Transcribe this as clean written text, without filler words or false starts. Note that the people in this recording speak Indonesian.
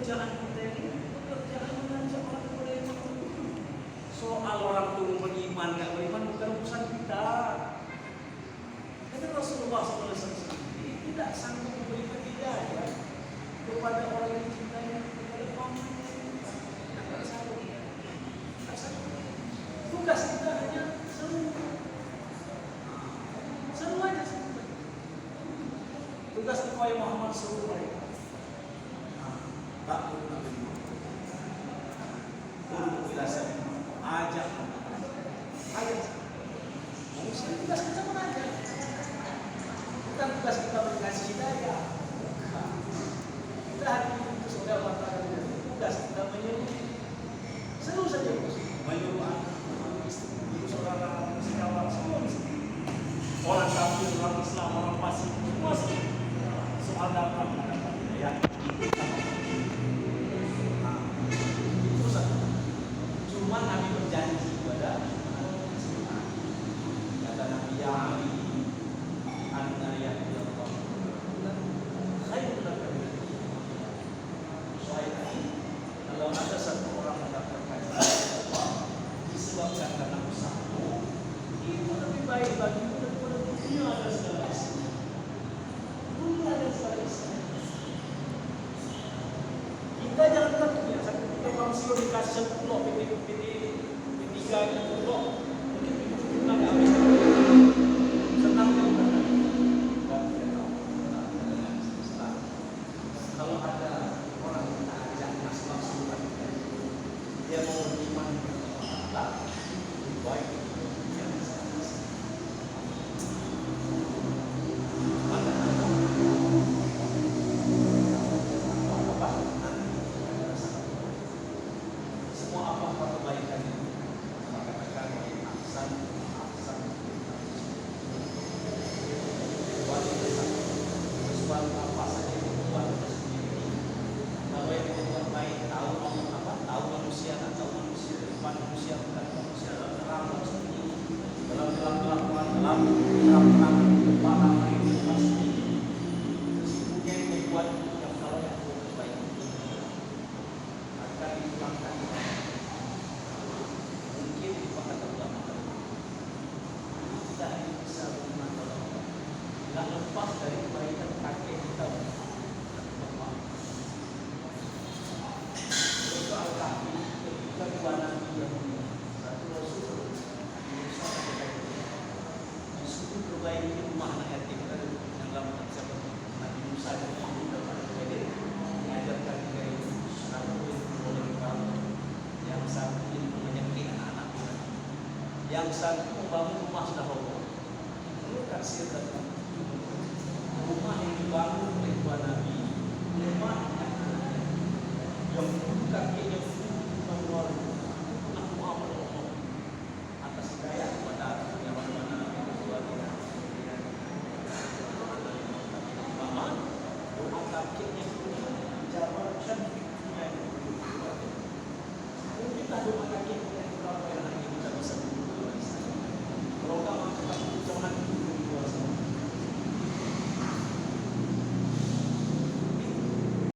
pekerjaan kita ini pekerjaan mengajak orang kepada yang soal orang itu beriman nggak beriman bukan urusan kita. Karena Rasulullah SAW tidak sanggup memberikan hidayah kepada orang yang dicintai, kepada pamannya. Tidak sanggup. Tugas kita hanya seru aja. Tugas Nabi Muhammad SAW. Tak perlu Nabi Muhammad. Untuk jelasan, ajak. Manusia tugas kita mengajak. Bukan tugas kita mengasih hidayah. Kita hari ini itu sudah mengatakan tugas kita menyuruh. Seru saja menyuruh anak, istri, saudara, sekawan, semua orang kafir, orang Islam, orang fasik, semua soal dapat hidayah. Cuma Nabi berjanji kepada kata Nabi ya Ali anta yahdillah khairul laka min kalau ada satu orang mendapatkan disebabkan karena usahamu itu lebih baik bagimu daripada dunia ada segala isi. Dunia ada segala isi. Kita jangan dunia sampai kita manusia dikasih 10 P3 gitu mungkin kita nggak habis senang kan? Kalau ada orang yang kita ajak masuk dia mau beriman tak baik lepas dari kebaikan kakek kita. Soal kami ketika dua nabi yang satu Rasul disuruh perbaiki rumah anak yatim yang dalam siapa Nabi Musa dan mengajarkan gaya satu boleh kamu yang satu menyakiti anak-anak yang satu membangun rumah sederhana. Itu kasih datang rumah yang dibangun oleh dua nabi, rumah yang bukan